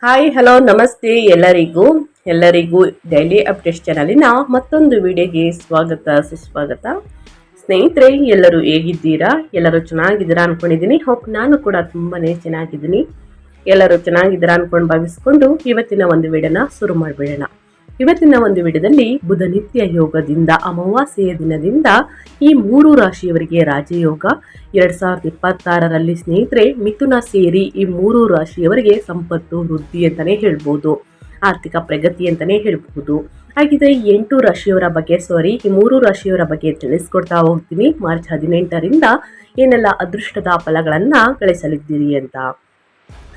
Hi hello ನಮಸ್ತೆ ಎಲ್ಲರಿಗೂ daily update ಚಾನಲಿನ ಮತ್ತೊಂದು ವಿಡಿಯೋಗೆ ಸ್ವಾಗತ ಸುಸ್ವಾಗತ. ಸ್ನೇಹಿತರೆ, ಎಲ್ಲರೂ ಹೇಗಿದ್ದೀರಾ? ಎಲ್ಲರೂ ಚೆನ್ನಾಗಿದ್ದೀರಾ ಅನ್ಕೊಂಡಿದ್ದೀನಿ. ಹೋಪ್ ನಾನು ಕೂಡ ತುಂಬಾನೇ ಚೆನ್ನಾಗಿದ್ದೀನಿ. ಎಲ್ಲರೂ ಚೆನ್ನಾಗಿದ್ದೀರಾ ಅನ್ಕೊಂಡು ಭಾವಿಸ್ಕೊಂಡು ಇವತ್ತಿನ ಒಂದು ವಿಡಿಯೋನ ಶುರು ಮಾಡಿಬಿಡೋಣ. ಇವತ್ತಿನ ಒಂದು ವಿಡಿಯೋದಲ್ಲಿ ಬುಧ ನಿತ್ಯ ಯೋಗದಿಂದ ಅಮಾವಾಸ್ಯೆಯ ದಿನದಿಂದ ಈ 3 ರಾಶಿಯವರಿಗೆ ರಾಜಯೋಗ 2026ರಲ್ಲಿ ಸ್ನೇಹಿತರೆ ಮಿಥುನ ಸೇರಿ ಈ 3 ರಾಶಿಯವರಿಗೆ ಸಂಪತ್ತು ವೃದ್ಧಿ ಅಂತಾನೆ ಹೇಳ್ಬೋದು, ಆರ್ಥಿಕ ಪ್ರಗತಿ ಅಂತಾನೆ ಹೇಳ್ಬಹುದು. ಹಾಗಿದ್ರೆ ಈ 8 ರಾಶಿಯವರ ಬಗ್ಗೆ ಈ 3 ರಾಶಿಯವರ ಬಗ್ಗೆ ತಿಳಿಸ್ಕೊಡ್ತಾ ಹೋಗ್ತೀನಿ. ಮಾರ್ಚ್ 18ರಿಂದ ಏನೆಲ್ಲ ಅದೃಷ್ಟದ ಫಲಗಳನ್ನ ಗಳಿಸಲಿದ್ದೀರಿ ಅಂತ.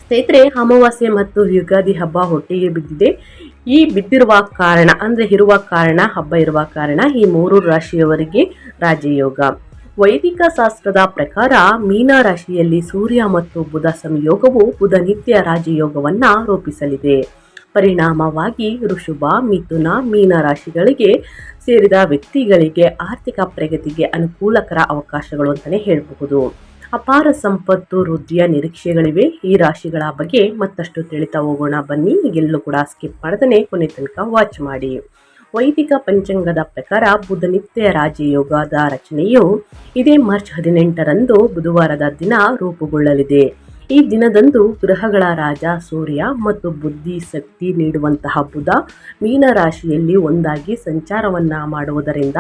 ಸ್ನೇಹಿತರೆ, ಅಮಾವಾಸ್ಯೆ ಮತ್ತು ಯುಗಾದಿ ಹಬ್ಬ ಒಟ್ಟಿಗೆ ಬಿದ್ದಿದೆ. ಈ ಬಿದ್ದಿರುವ ಕಾರಣ ಹಬ್ಬ ಇರುವ ಕಾರಣ ಈ 3 ರಾಶಿಯವರಿಗೆ ರಾಜಯೋಗ. ವೈದಿಕ ಶಾಸ್ತ್ರದ ಪ್ರಕಾರ ಮೀನ ರಾಶಿಯಲ್ಲಿ ಸೂರ್ಯ ಮತ್ತು ಬುಧ ಸಂಯೋಗವು ಬುಧ ನಿತ್ಯ ರಾಜಯೋಗವನ್ನ ರೂಪಿಸಲಿದೆ. ಪರಿಣಾಮವಾಗಿ ಋಷಭ, ಮಿಥುನ, ಮೀನ ರಾಶಿಗಳಿಗೆ ಸೇರಿದ ವ್ಯಕ್ತಿಗಳಿಗೆ ಆರ್ಥಿಕ ಪ್ರಗತಿಗೆ ಅನುಕೂಲಕರ ಅವಕಾಶಗಳು ಅಂತಾನೆ ಹೇಳಬಹುದು. ಅಪಾರ ಸಂಪತ್ತು ವೃದ್ಧಿಯ ನಿರೀಕ್ಷೆಗಳಿವೆ. ಈ ರಾಶಿಗಳ ಬಗ್ಗೆ ಮತ್ತಷ್ಟು ತಿಳಿತಾ ಹೋಗೋಣ ಬನ್ನಿ. ಈಗೆಲ್ಲೂ ಕೂಡ ಸ್ಕಿಪ್ ಮಾಡದೇ ಕೊನೆ ತನಕ ವಾಚ್ ಮಾಡಿ. ವೈದಿಕ ಪಂಚಾಂಗದ ಪ್ರಕಾರ ಬುಧ ನಿತ್ಯ ರಾಜಯೋಗದ ರಚನೆಯು ಇದೇ ಮಾರ್ಚ್ 18ರಂದು ಬುಧವಾರದ ದಿನ ರೂಪುಗೊಳ್ಳಲಿದೆ. ಈ ದಿನದಂದು ಗ್ರಹಗಳ ರಾಜ ಸೂರ್ಯ ಮತ್ತು ಬುದ್ಧಿ ಶಕ್ತಿ ನೀಡುವಂತಹ ಬುಧ ಮೀನ ರಾಶಿಯಲ್ಲಿ ಒಂದಾಗಿ ಸಂಚಾರವನ್ನ ಮಾಡುವುದರಿಂದ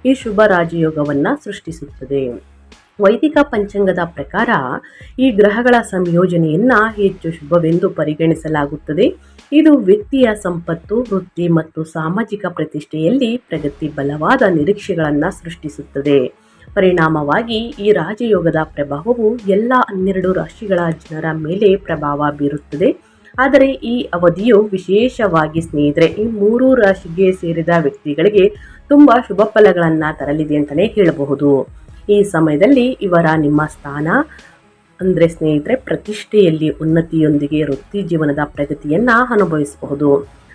ಈ ಶುಭ ರಾಜಯೋಗವನ್ನ ಸೃಷ್ಟಿಸುತ್ತದೆ. ವೈದಿಕ ಪಂಚಾಂಗದ ಪ್ರಕಾರ ಈ ಗ್ರಹಗಳ ಸಂಯೋಜನೆಯನ್ನ ಹೆಚ್ಚು ಶುಭವೆಂದು ಪರಿಗಣಿಸಲಾಗುತ್ತದೆ. ಇದು ವ್ಯಕ್ತಿಯ ಸಂಪತ್ತು, ವೃತ್ತಿ ಮತ್ತು ಸಾಮಾಜಿಕ ಪ್ರತಿಷ್ಠೆಯಲ್ಲಿ ಪ್ರಗತಿ ಬಲವಾದ ನಿರೀಕ್ಷೆಗಳನ್ನು ಸೃಷ್ಟಿಸುತ್ತದೆ. ಪರಿಣಾಮವಾಗಿ ಈ ರಾಜಯೋಗದ ಪ್ರಭಾವವು ಎಲ್ಲ 12 ರಾಶಿಗಳ ಜನರ ಮೇಲೆ ಪ್ರಭಾವ ಬೀರುತ್ತದೆ. ಆದರೆ ಈ ಅವಧಿಯು ವಿಶೇಷವಾಗಿ ಸ್ನೇಹಿತರೆ ಈ 3 ರಾಶಿಗೆ ಸೇರಿದ ವ್ಯಕ್ತಿಗಳಿಗೆ ತುಂಬಾ ಶುಭ ಫಲಗಳನ್ನು ತರಲಿದೆ ಅಂತಲೇ ಹೇಳಬಹುದು. ಈ ಸಮಯದಲ್ಲಿ ನಿಮ್ಮ ಸ್ಥಾನ ಅಂದರೆ ಸ್ನೇಹಿತರೆ ಪ್ರತಿಷ್ಠೆಯಲ್ಲಿ ಉನ್ನತಿಯೊಂದಿಗೆ ವೃತ್ತಿ ಜೀವನದ ಪ್ರಗತಿಯನ್ನ ಅನುಭವಿಸಬಹುದು.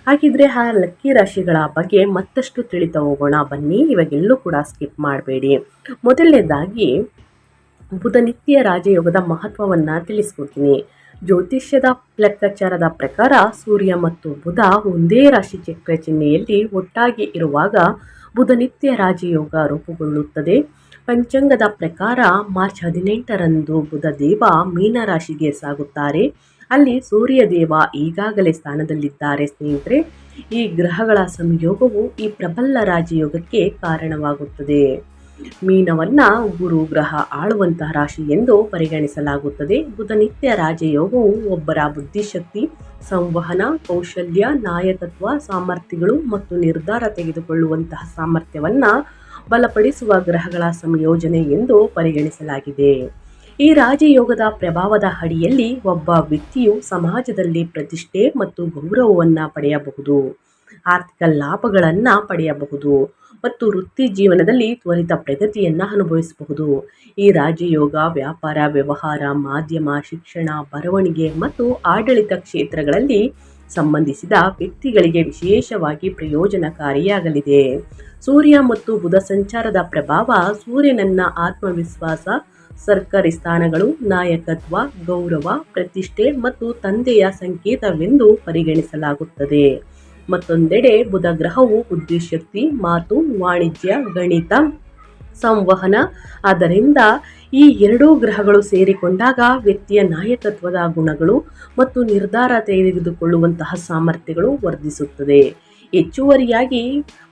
ಹಾಗಿದ್ರೆ ಆ ಲಕ್ಕಿ ರಾಶಿಗಳ ಬಗ್ಗೆ ಮತ್ತಷ್ಟು ತಿಳಿತಾ ಹೋಗೋಣ ಬನ್ನಿ. ಇವಾಗೆಲ್ಲೂ ಕೂಡ ಸ್ಕಿಪ್ ಮಾಡಬೇಡಿ. ಮೊದಲನೇದಾಗಿ ಬುಧ ನಿತ್ಯ ರಾಜಯೋಗದ ಮಹತ್ವವನ್ನ ತಿಳಿಸ್ಕೊಡ್ತೀನಿ. ಜ್ಯೋತಿಷ್ಯದ ಲೆಕ್ಕಾಚಾರದ ಪ್ರಕಾರ ಸೂರ್ಯ ಮತ್ತು ಬುಧ ಒಂದೇ ರಾಶಿ ಚಕ್ರ ಚಿಹ್ನೆಯಲ್ಲಿ ಒಟ್ಟಾಗಿ ಇರುವಾಗ ಬುಧ ನಿತ್ಯ ರಾಜಯೋಗ ರೂಪುಗೊಳ್ಳುತ್ತದೆ. ಪಂಚಾಂಗದ ಪ್ರಕಾರ ಮಾರ್ಚ್ 18ರಂದು ಬುಧ ದೇವ ಮೀನ ರಾಶಿಗೆ ಸಾಗುತ್ತಾರೆ. ಅಲ್ಲಿ ಸೂರ್ಯ ದೇವ ಈಗಾಗಲೇ ಸ್ಥಾನದಲ್ಲಿದ್ದಾರೆ. ಸ್ನೇಹಿತರೆ, ಈ ಗ್ರಹಗಳ ಸಂಯೋಗವು ಈ ಪ್ರಬಲ ರಾಜಯೋಗಕ್ಕೆ ಕಾರಣವಾಗುತ್ತದೆ. ಮೀನವನ್ನ ಗುರು ಗ್ರಹ ಆಳುವಂತಹ ರಾಶಿ ಎಂದು ಪರಿಗಣಿಸಲಾಗುತ್ತದೆ. ಬುಧ ನಿತ್ಯ ರಾಜಯೋಗವು ಒಬ್ಬರ ಬುದ್ಧಿಶಕ್ತಿ, ಸಂವಹನ ಕೌಶಲ್ಯ, ನಾಯಕತ್ವ ಸಾಮರ್ಥ್ಯಗಳು ಮತ್ತು ನಿರ್ಧಾರ ತೆಗೆದುಕೊಳ್ಳುವಂತಹ ಸಾಮರ್ಥ್ಯವನ್ನ ಬಲಪಡಿಸುವ ಗ್ರಹಗಳ ಸಂಯೋಜನೆ ಎಂದು ಪರಿಗಣಿಸಲಾಗಿದೆ. ಈ ರಾಜಯೋಗದ ಪ್ರಭಾವದ ಅಡಿಯಲ್ಲಿ ಒಬ್ಬ ವ್ಯಕ್ತಿಯು ಸಮಾಜದಲ್ಲಿ ಪ್ರತಿಷ್ಠೆ ಮತ್ತು ಗೌರವವನ್ನು ಪಡೆಯಬಹುದು, ಆರ್ಥಿಕ ಲಾಭಗಳನ್ನು ಪಡೆಯಬಹುದು ಮತ್ತು ವೃತ್ತಿ ಜೀವನದಲ್ಲಿ ತ್ವರಿತ ಪ್ರಗತಿಯನ್ನು ಅನುಭವಿಸಬಹುದು. ಈ ರಾಜಯೋಗ ವ್ಯಾಪಾರ, ವ್ಯವಹಾರ, ಮಾಧ್ಯಮ, ಶಿಕ್ಷಣ, ಬರವಣಿಗೆ ಮತ್ತು ಆಡಳಿತ ಕ್ಷೇತ್ರಗಳಲ್ಲಿ ಸಂಬಂಧಿಸಿದ ವ್ಯಕ್ತಿಗಳಿಗೆ ವಿಶೇಷವಾಗಿ ಪ್ರಯೋಜನಕಾರಿಯಾಗಲಿದೆ. ಸೂರ್ಯ ಮತ್ತು ಬುಧ ಸಂಚಾರದ ಪ್ರಭಾವ ಸೂರ್ಯನನ್ನ ಆತ್ಮವಿಶ್ವಾಸ, ಸರ್ಕಾರಿ ಸ್ಥಾನಗಳು, ನಾಯಕತ್ವ, ಗೌರವ, ಪ್ರತಿಷ್ಠೆ ಮತ್ತು ತಂದೆಯ ಸಂಕೇತವೆಂದು ಪರಿಗಣಿಸಲಾಗುತ್ತದೆ. ಮತ್ತೊಂದೆಡೆ ಬುಧ ಗ್ರಹವು ಬುದ್ಧಿಶಕ್ತಿ, ಮಾತು, ವಾಣಿಜ್ಯ, ಗಣಿತ, ಸಂವಹನ. ಆದ್ದರಿಂದ ಈ 2 ಗ್ರಹಗಳು ಸೇರಿಕೊಂಡಾಗ ವ್ಯಕ್ತಿಯ ನಾಯಕತ್ವದ ಗುಣಗಳು ಮತ್ತು ನಿರ್ಧಾರ ತೆಗೆದುಕೊಳ್ಳುವಂತಹ ಸಾಮರ್ಥ್ಯಗಳು ವರ್ಧಿಸುತ್ತದೆ. ಹೆಚ್ಚುವರಿಯಾಗಿ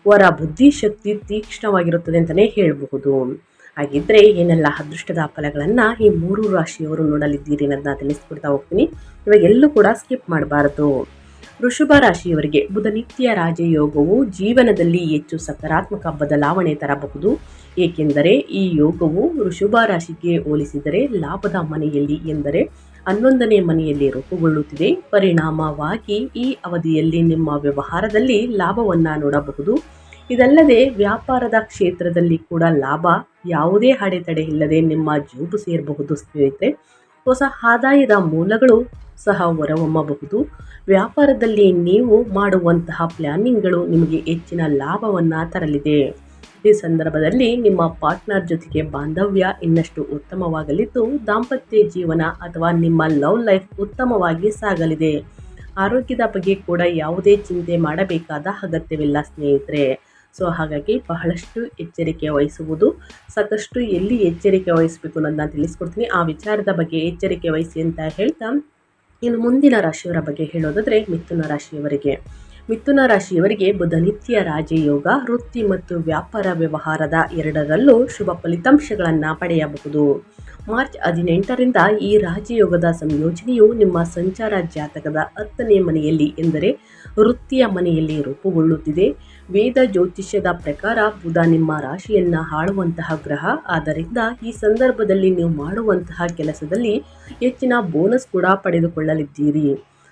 ಅವರ ಬುದ್ಧಿಶಕ್ತಿ ತೀಕ್ಷ್ಣವಾಗಿರುತ್ತದೆ ಅಂತಲೇ ಹೇಳಬಹುದು. ಹಾಗಿದ್ರೆ ಏನೆಲ್ಲ ಅದೃಷ್ಟದ ಫಲಗಳನ್ನು ಈ 3 ರಾಶಿಯವರು ನೋಡಲಿದ್ದೀರಿ ಅನ್ನೋದನ್ನ ತಿಳಿಸ್ಕೊಡ್ತಾ ಹೋಗ್ತೀನಿ. ಇವಾಗ ಎಲ್ಲೂ ಕೂಡ ಸ್ಕಿಪ್ ಮಾಡಬಾರದು. ವೃಷಭ ರಾಶಿಯವರಿಗೆ ಬುಧ ನಿತ್ಯ ರಾಜಯೋಗವು ಜೀವನದಲ್ಲಿ ಹೆಚ್ಚು ಸಕಾರಾತ್ಮಕ ಬದಲಾವಣೆ ತರಬಹುದು. ಏಕೆಂದರೆ ಈ ಯೋಗವು ವೃಷಭ ರಾಶಿಗೆ ಹೋಲಿಸಿದರೆ ಲಾಭದ ಮನೆಯಲ್ಲಿ ಎಂದರೆ 11ನೇ ಮನೆಯಲ್ಲಿ ರೂಪುಗೊಳ್ಳುತ್ತಿದೆ. ಪರಿಣಾಮವಾಗಿ ಈ ಅವಧಿಯಲ್ಲಿ ನಿಮ್ಮ ವ್ಯವಹಾರದಲ್ಲಿ ಲಾಭವನ್ನ ನೋಡಬಹುದು. ಇದಲ್ಲದೆ ವ್ಯಾಪಾರದ ಕ್ಷೇತ್ರದಲ್ಲಿ ಕೂಡ ಲಾಭ, ಯಾವುದೇ ಅಡೆತಡೆ ಇಲ್ಲದೆ ನಿಮ್ಮ ಜೇಬು ಸೇರಬಹುದು. ಸ್ನೇಹಿತರೆ, ಹೊಸ ಆದಾಯದ ಮೂಲಗಳು ಸಹ ಹೊರಹೊಮ್ಮಬಹುದು. ವ್ಯಾಪಾರದಲ್ಲಿ ನೀವು ಮಾಡುವಂತಹ ಪ್ಲಾನಿಂಗ್ಗಳು ನಿಮಗೆ ಹೆಚ್ಚಿನ ಲಾಭವನ್ನು ತರಲಿದೆ. ಈ ಸಂದರ್ಭದಲ್ಲಿ ನಿಮ್ಮ ಪಾರ್ಟ್ನರ್ ಜೊತೆಗೆ ಬಾಂಧವ್ಯ ಇನ್ನಷ್ಟು ಉತ್ತಮವಾಗಲಿದ್ದು ದಾಂಪತ್ಯ ಜೀವನ ಅಥವಾ ನಿಮ್ಮ ಲವ್ ಲೈಫ್ ಉತ್ತಮವಾಗಿ ಸಾಗಲಿದೆ. ಆರೋಗ್ಯದ ಬಗ್ಗೆ ಕೂಡ ಯಾವುದೇ ಚಿಂತೆ ಮಾಡಬೇಕಾದ ಅಗತ್ಯವಿಲ್ಲ ಸ್ನೇಹಿತರೆ. ಸೊ ಹಾಗಾಗಿ ಬಹಳಷ್ಟು ಎಚ್ಚರಿಕೆ ವಹಿಸುವುದು, ಸಾಕಷ್ಟು ಎಲ್ಲಿ ಎಚ್ಚರಿಕೆ ವಹಿಸಬೇಕು ಅನ್ನೋದನ್ನ ತಿಳಿಸ್ಕೊಡ್ತೀನಿ. ಆ ವಿಚಾರದ ಬಗ್ಗೆ ಎಚ್ಚರಿಕೆ ವಹಿಸಿ ಅಂತ ಹೇಳ್ತಾ, ಇನ್ನು ಮುಂದಿನ ರಾಶಿಯವರ ಬಗ್ಗೆ ಹೇಳೋದಾದರೆ ಮಿಥುನ ರಾಶಿಯವರಿಗೆ. ಮಿಥುನ ರಾಶಿಯವರಿಗೆ ಬುಧ ನಿತ್ಯ ರಾಜಯೋಗ, ವೃತ್ತಿ ಮತ್ತು ವ್ಯಾಪಾರ ವ್ಯವಹಾರದ ಎರಡರಲ್ಲೂ ಶುಭ ಫಲಿತಾಂಶಗಳನ್ನು ಪಡೆಯಬಹುದು. ಮಾರ್ಚ್ 18ರಿಂದ ಈ ರಾಜಯೋಗದ ಸಂಯೋಜನೆಯು ನಿಮ್ಮ ಸಂಚಾರ ಜಾತಕದ 10ನೇ ಮನೆಯಲ್ಲಿ ಎಂದರೆ ವೃತ್ತಿಯ ಮನೆಯಲ್ಲಿ ರೂಪುಗೊಳ್ಳುತ್ತಿದೆ. ವೇದ ಜ್ಯೋತಿಷ್ಯದ ಪ್ರಕಾರ ಬುಧ ನಿಮ್ಮ ರಾಶಿಯನ್ನು ಆಳುವಂತಹ ಗ್ರಹ. ಆದ್ದರಿಂದ ಈ ಸಂದರ್ಭದಲ್ಲಿ ನೀವು ಮಾಡುವಂತಹ ಕೆಲಸದಲ್ಲಿ ಹೆಚ್ಚಿನ ಬೋನಸ್ ಕೂಡ ಪಡೆದುಕೊಳ್ಳಲಿದ್ದೀರಿ.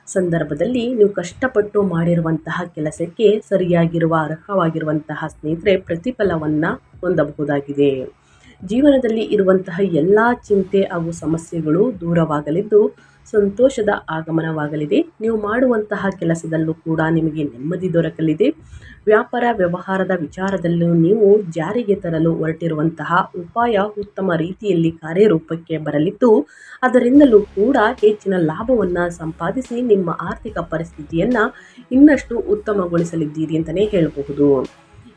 ಸಂದರ್ಭದಲ್ಲಿ ನೀವು ಕಷ್ಟಪಟ್ಟು ಮಾಡಿರುವಂತಹ ಕೆಲಸಕ್ಕೆ ಸರಿಯಾಗಿರುವ ಅರ್ಹವಾಗಿರುವಂತಹ ಸ್ನೇಹಿತರೆ ಪ್ರತಿಫಲವನ್ನು ಹೊಂದಬಹುದಾಗಿದೆ. ಜೀವನದಲ್ಲಿ ಇರುವಂತಹ ಎಲ್ಲ ಚಿಂತೆ ಹಾಗೂ ಸಮಸ್ಯೆಗಳು ದೂರವಾಗಲಿದ್ದು ಸಂತೋಷದ ಆಗಮನವಾಗಲಿದೆ. ನೀವು ಮಾಡುವಂತಹ ಕೆಲಸದಲ್ಲೂ ಕೂಡ ನಿಮಗೆ ನೆಮ್ಮದಿ ದೊರಕಲಿದೆ. ವ್ಯಾಪಾರ ವ್ಯವಹಾರದ ವಿಚಾರದಲ್ಲೂ ನೀವು ಜಾರಿಗೆ ತರಲು ಹೊರಟಿರುವಂತಹ ಉಪಾಯ ಉತ್ತಮ ರೀತಿಯಲ್ಲಿ ಕಾರ್ಯರೂಪಕ್ಕೆ ಬರಲಿದ್ದು ಅದರಿಂದಲೂ ಕೂಡ ಹೆಚ್ಚಿನ ಲಾಭವನ್ನು ಸಂಪಾದಿಸಿ ನಿಮ್ಮ ಆರ್ಥಿಕ ಪರಿಸ್ಥಿತಿಯನ್ನು ಇನ್ನಷ್ಟು ಉತ್ತಮಗೊಳಿಸಲಿದ್ದೀರಿ ಅಂತಲೇ ಹೇಳಬಹುದು.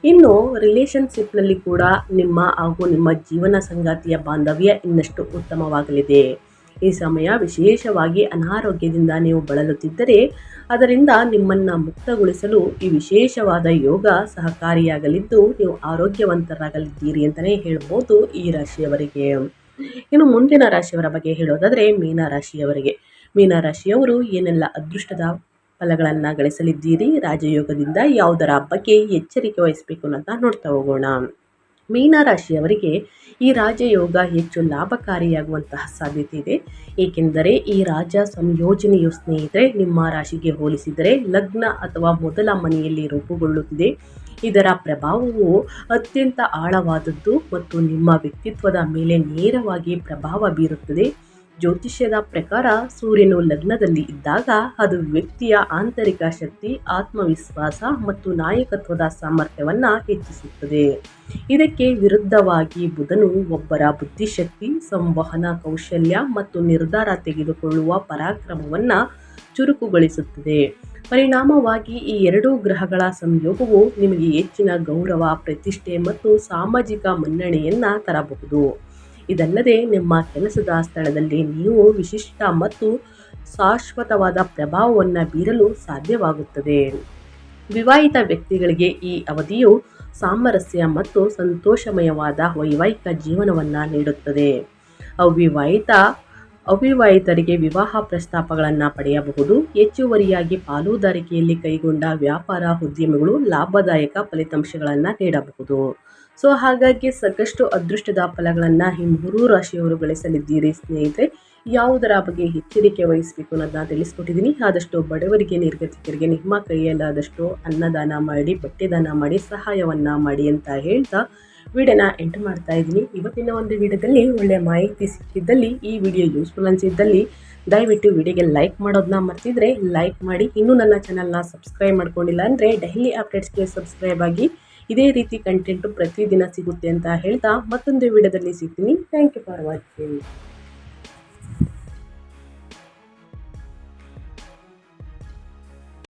ಇನ್ನು ರಿಲೇಷನ್ಶಿಪ್ನಲ್ಲಿ ಕೂಡ ನಿಮ್ಮ ಹಾಗೂ ನಿಮ್ಮ ಜೀವನ ಸಂಗಾತಿಯ ಬಾಂಧವ್ಯ ಇನ್ನಷ್ಟು ಉತ್ತಮವಾಗಲಿದೆ. ಈ ಸಮಯ ವಿಶೇಷವಾಗಿ ಅನಾರೋಗ್ಯದಿಂದ ನೀವು ಬಳಲುತ್ತಿದ್ದರೆ ಅದರಿಂದ ನಿಮ್ಮನ್ನು ಮುಕ್ತಗೊಳಿಸಲು ಈ ವಿಶೇಷವಾದ ಯೋಗ ಸಹಕಾರಿಯಾಗಲಿದ್ದು ನೀವು ಆರೋಗ್ಯವಂತರಾಗಲಿದ್ದೀರಿ ಅಂತಲೇ ಹೇಳ್ಬೋದು ಈ ರಾಶಿಯವರಿಗೆ. ಇನ್ನು ಮುಂದಿನ ರಾಶಿಯವರ ಬಗ್ಗೆ ಹೇಳೋದಾದರೆ ಮೀನರಾಶಿಯವರಿಗೆ. ಮೀನರಾಶಿಯವರು ಏನೆಲ್ಲ ಅದೃಷ್ಟದ ಫಲಗಳನ್ನು ಗಳಿಸಲಿದ್ದೀರಿ, ರಾಜಯೋಗದಿಂದ ಯಾವುದರ ಬಗ್ಗೆ ಎಚ್ಚರಿಕೆ ವಹಿಸಬೇಕು ಅಂತ ನೋಡ್ತಾ ಹೋಗೋಣ. ಮೀನರಾಶಿಯವರಿಗೆ ಈ ರಾಜಯೋಗ ಹೆಚ್ಚು ಲಾಭಕಾರಿಯಾಗುವಂತಹ ಸಾಧ್ಯತೆ ಇದೆ. ಏಕೆಂದರೆ ಈ ರಾಜ ಸಂಯೋಜನೆಯು ಸ್ನೇಹಿತರೆ ನಿಮ್ಮ ರಾಶಿಗೆ ಹೋಲಿಸಿದರೆ ಲಗ್ನ ಅಥವಾ ಮೊದಲ ಮನೆಯಲ್ಲಿ ರೂಪುಗೊಳ್ಳುತ್ತಿದೆ. ಇದರ ಪ್ರಭಾವವು ಅತ್ಯಂತ ಆಳವಾದದ್ದು ಮತ್ತು ನಿಮ್ಮ ವ್ಯಕ್ತಿತ್ವದ ಮೇಲೆ ನೇರವಾಗಿ ಪ್ರಭಾವ ಬೀರುತ್ತದೆ. ಜ್ಯೋತಿಷ್ಯದ ಪ್ರಕಾರ ಸೂರ್ಯನು ಲಗ್ನದಲ್ಲಿ ಇದ್ದಾಗ ಅದು ವ್ಯಕ್ತಿಯ ಆಂತರಿಕ ಶಕ್ತಿ, ಆತ್ಮವಿಶ್ವಾಸ ಮತ್ತು ನಾಯಕತ್ವದ ಸಾಮರ್ಥ್ಯವನ್ನು ಹೆಚ್ಚಿಸುತ್ತದೆ. ಇದಕ್ಕೆ ವಿರುದ್ಧವಾಗಿ ಬುಧನು ಒಬ್ಬರ ಬುದ್ಧಿಶಕ್ತಿ, ಸಂವಹನ ಕೌಶಲ್ಯ ಮತ್ತು ನಿರ್ಧಾರ ತೆಗೆದುಕೊಳ್ಳುವ ಪರಾಕ್ರಮವನ್ನು ಚುರುಕುಗೊಳಿಸುತ್ತದೆ. ಪರಿಣಾಮವಾಗಿ ಈ ಎರಡೂ ಗ್ರಹಗಳ ಸಂಯೋಗವು ನಿಮಗೆ ಹೆಚ್ಚಿನ ಗೌರವ, ಪ್ರತಿಷ್ಠೆ ಮತ್ತು ಸಾಮಾಜಿಕ ಮನ್ನಣೆಯನ್ನು ತರಬಹುದು. ಇದಲ್ಲದೆ ನಿಮ್ಮ ಕೆಲಸದ ಸ್ಥಳದಲ್ಲಿ ನೀವು ವಿಶಿಷ್ಟ ಮತ್ತು ಶಾಶ್ವತವಾದ ಪ್ರಭಾವವನ್ನು ಬೀರಲು ಸಾಧ್ಯವಾಗುತ್ತದೆ. ವಿವಾಹಿತ ವ್ಯಕ್ತಿಗಳಿಗೆ ಈ ಅವಧಿಯು ಸಾಮರಸ್ಯ ಮತ್ತು ಸಂತೋಷಮಯವಾದ ವೈವಾಹಿಕ ಜೀವನವನ್ನು ನೀಡುತ್ತದೆ. ಅವಿವಾಹಿತರಿಗೆ ವಿವಾಹ ಪ್ರಸ್ತಾಪಗಳನ್ನು ಪಡೆಯಬಹುದು. ಹೆಚ್ಚುವರಿಯಾಗಿ ಪಾಲುದಾರಿಕೆಯಲ್ಲಿ ಕೈಗೊಂಡ ವ್ಯಾಪಾರ ಉದ್ಯಮಗಳು ಲಾಭದಾಯಕ ಫಲಿತಾಂಶಗಳನ್ನು ನೀಡಬಹುದು. ಸೊ ಹಾಗಾಗಿ ಸಾಕಷ್ಟು ಅದೃಷ್ಟದ ಫಲಗಳನ್ನು ಈ ಮೂರೂ ರಾಶಿಯವರು ಗಳಿಸಲಿದ್ದೀರಿ ಸ್ನೇಹಿತರೆ. ಯಾವುದರ ಬಗ್ಗೆ ಎಚ್ಚರಿಕೆ ವಹಿಸಬೇಕು ಅನ್ನೋದನ್ನ ತಿಳಿಸ್ಕೊಟ್ಟಿದ್ದೀನಿ. ಆದಷ್ಟು ಬಡವರಿಗೆ, ನಿರ್ಗತಿಕರಿಗೆ ನಿಮ್ಮ ಕೈಯಲ್ಲಾದಷ್ಟು ಅನ್ನದಾನ ಮಾಡಿ, ಬಟ್ಟೆ ದಾನ ಮಾಡಿ, ಸಹಾಯವನ್ನು ಮಾಡಿ ಅಂತ ಹೇಳ್ತಾ ವಿಡಿಯೋನ ಎಂಟು ಮಾಡ್ತಾ ಇದ್ದೀನಿ. ಇವತ್ತಿನ ಒಂದು ವಿಡಿಯೋದಲ್ಲಿ ಒಳ್ಳೆಯ ಮಾಹಿತಿ ಸಿಕ್ಕಿದ್ದಲ್ಲಿ, ಈ ವಿಡಿಯೋ ಯೂಸ್ಫುಲ್ ಅನಿಸಿದ್ದಲ್ಲಿ ದಯವಿಟ್ಟು ವಿಡಿಯೋಗೆ ಲೈಕ್ ಮಾಡೋದನ್ನ ಮರ್ತಿದ್ರೆ ಲೈಕ್ ಮಾಡಿ. ಇನ್ನೂ ನನ್ನ ಚಾನಲ್ನ ಸಬ್ಸ್ಕ್ರೈಬ್ ಮಾಡ್ಕೊಂಡಿಲ್ಲ ಅಂದರೆ ಡೈಲಿ ಅಪ್ಡೇಟ್ಸ್ಗೆ ಸಬ್ಸ್ಕ್ರೈಬ್ ಆಗಿ. ಇದೇ ರೀತಿ ಕಂಟೆಂಟು ಪ್ರತಿದಿನ ಸಿಗುತ್ತೆ ಅಂತ ಹೇಳ್ತಾ ಮತ್ತೊಂದು ವಿಡಿಯೋದಲ್ಲಿ ಸಿಗ್ತೀನಿ. Thank you for watching.